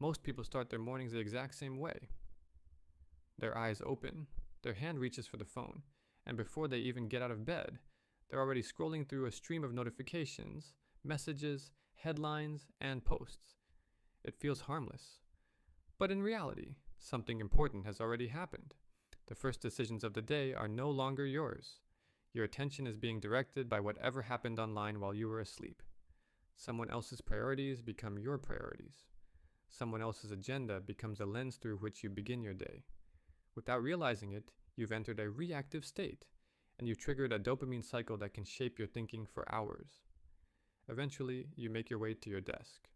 Most people start their mornings the exact same way. Their eyes open, their hand reaches for the phone, and before they even get out of bed, they're already scrolling through a stream of notifications, messages, headlines, and posts. It feels harmless. But in reality, something important has already happened. The first decisions of the day are no longer yours. Your attention is being directed by whatever happened online while you were asleep. Someone else's priorities become your priorities. Someone else's agenda becomes a lens through which you begin your day. Without realizing it, you've entered a reactive state, and you've triggered a dopamine cycle that can shape your thinking for hours. Eventually, you make your way to your desk.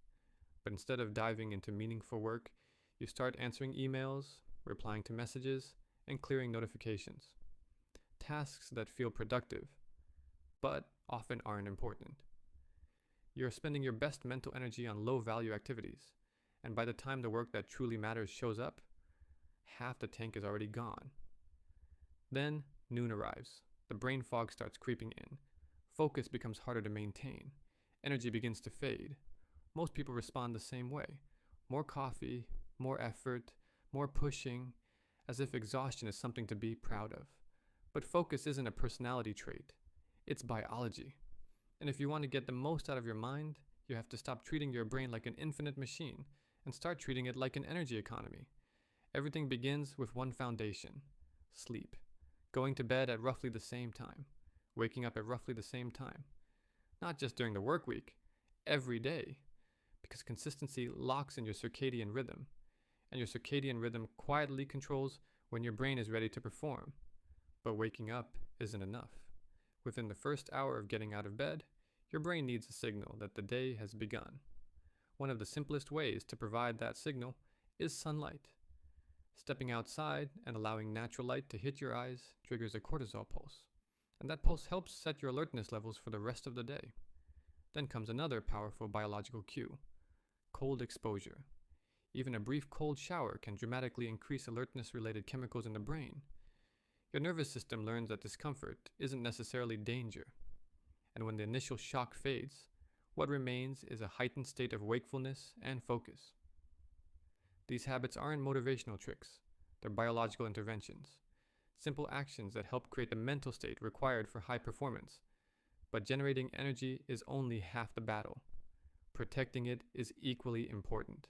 But instead of diving into meaningful work, you start answering emails, replying to messages, and clearing notifications. Tasks that feel productive, but often aren't important. You're spending your best mental energy on low-value activities, and by the time the work that truly matters shows up, half the tank is already gone. Then, noon arrives. The brain fog starts creeping in. Focus becomes harder to maintain. Energy begins to fade. Most people respond the same way. More coffee, more effort, more pushing, as if exhaustion is something to be proud of. But focus isn't a personality trait. It's biology. And if you want to get the most out of your mind, you have to stop treating your brain like an infinite machine and start treating it like an energy economy. Everything begins with one foundation: sleep. Going to bed at roughly the same time. Waking up at roughly the same time. Not just during the work week, every day. Because consistency locks in your circadian rhythm, and your circadian rhythm quietly controls when your brain is ready to perform. But waking up isn't enough. Within the first hour of getting out of bed, your brain needs a signal that the day has begun. One of the simplest ways to provide that signal is sunlight. Stepping outside and allowing natural light to hit your eyes triggers a cortisol pulse, and that pulse helps set your alertness levels for the rest of the day. Then comes another powerful biological cue: cold exposure. Even a brief cold shower can dramatically increase alertness-related chemicals in the brain. Your nervous system learns that discomfort isn't necessarily danger, and when the initial shock fades, what remains is a heightened state of wakefulness and focus. These habits aren't motivational tricks, they're biological interventions, simple actions that help create the mental state required for high performance. But generating energy is only half the battle. Protecting it is equally important.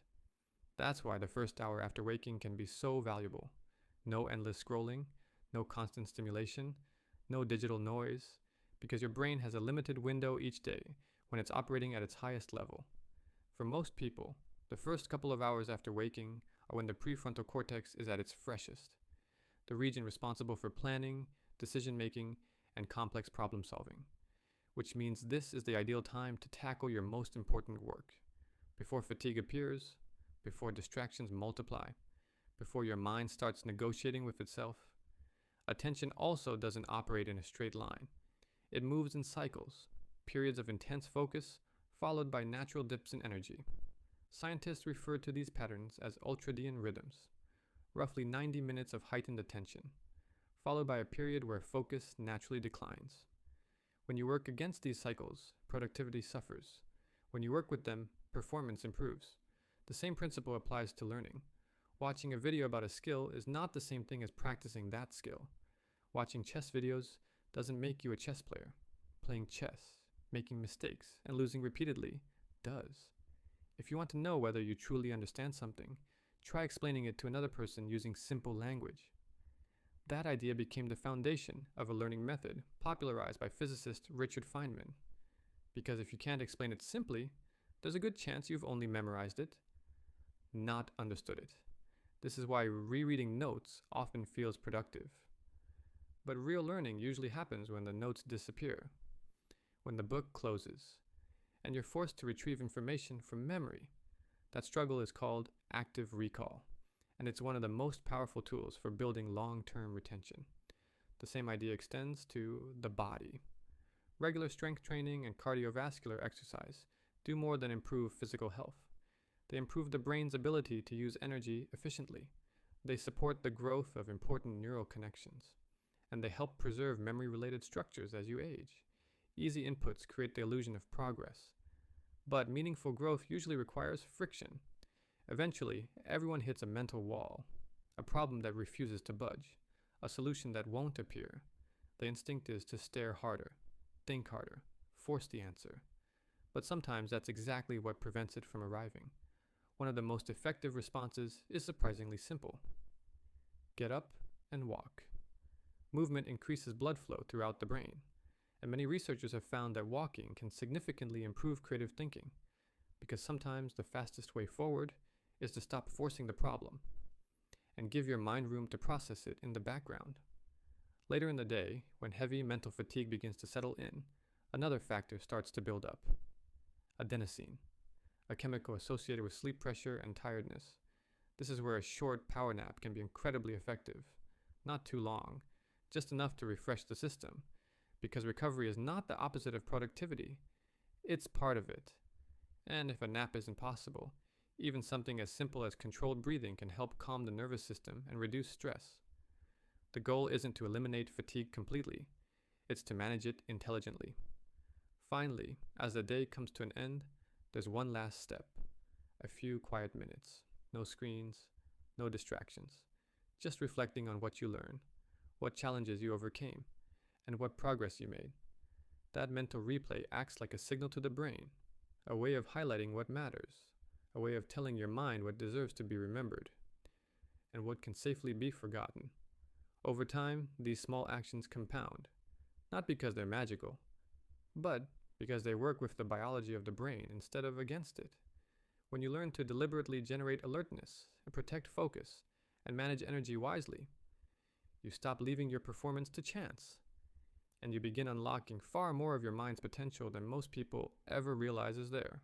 That's why the first hour after waking can be so valuable. No endless scrolling, no constant stimulation, no digital noise, because your brain has a limited window each day when it's operating at its highest level. For most people, the first couple of hours after waking are when the prefrontal cortex is at its freshest, the region responsible for planning, decision-making, and complex problem-solving, which means this is the ideal time to tackle your most important work, before fatigue appears, before distractions multiply, before your mind starts negotiating with itself. Attention also doesn't operate in a straight line. It moves in cycles, periods of intense focus, followed by natural dips in energy. Scientists refer to these patterns as ultradian rhythms, roughly 90 minutes of heightened attention, followed by a period where focus naturally declines. When you work against these cycles, productivity suffers. When you work with them, performance improves. The same principle applies to learning. Watching a video about a skill is not the same thing as practicing that skill. Watching chess videos doesn't make you a chess player. Playing chess, making mistakes, and losing repeatedly does. If you want to know whether you truly understand something, try explaining it to another person using simple language. That idea became the foundation of a learning method popularized by physicist Richard Feynman. Because if you can't explain it simply, there's a good chance you've only memorized it, not understood it. This is why rereading notes often feels productive. But real learning usually happens when the notes disappear, when the book closes, and you're forced to retrieve information from memory. That struggle is called active recall, and it's one of the most powerful tools for building long-term retention. The same idea extends to the body. Regular strength training and cardiovascular exercise do more than improve physical health. They improve the brain's ability to use energy efficiently. They support the growth of important neural connections, and they help preserve memory-related structures as you age. Easy inputs create the illusion of progress, but meaningful growth usually requires friction, Eventually, everyone hits a mental wall, a problem that refuses to budge, a solution that won't appear. The instinct is to stare harder, think harder, force the answer. But sometimes that's exactly what prevents it from arriving. One of the most effective responses is surprisingly simple. Get up and walk. Movement increases blood flow throughout the brain, and many researchers have found that walking can significantly improve creative thinking, because sometimes the fastest way forward is to stop forcing the problem and give your mind room to process it in the background. Later in the day, when heavy mental fatigue begins to settle in, another factor starts to build up: adenosine, a chemical associated with sleep pressure and tiredness. This is where a short power nap can be incredibly effective. Not too long, just enough to refresh the system, because recovery is not the opposite of productivity. It's part of it. And if a nap isn't possible, even something as simple as controlled breathing can help calm the nervous system and reduce stress. The goal isn't to eliminate fatigue completely, it's to manage it intelligently. Finally, as the day comes to an end, there's one last step: a few quiet minutes. No screens, no distractions. Just reflecting on what you learned, what challenges you overcame, and what progress you made. That mental replay acts like a signal to the brain, a way of highlighting what matters, a way of telling your mind what deserves to be remembered, and what can safely be forgotten. Over time, these small actions compound, not because they're magical, but because they work with the biology of the brain instead of against it. When you learn to deliberately generate alertness and protect focus and manage energy wisely, you stop leaving your performance to chance, and you begin unlocking far more of your mind's potential than most people ever realize is there.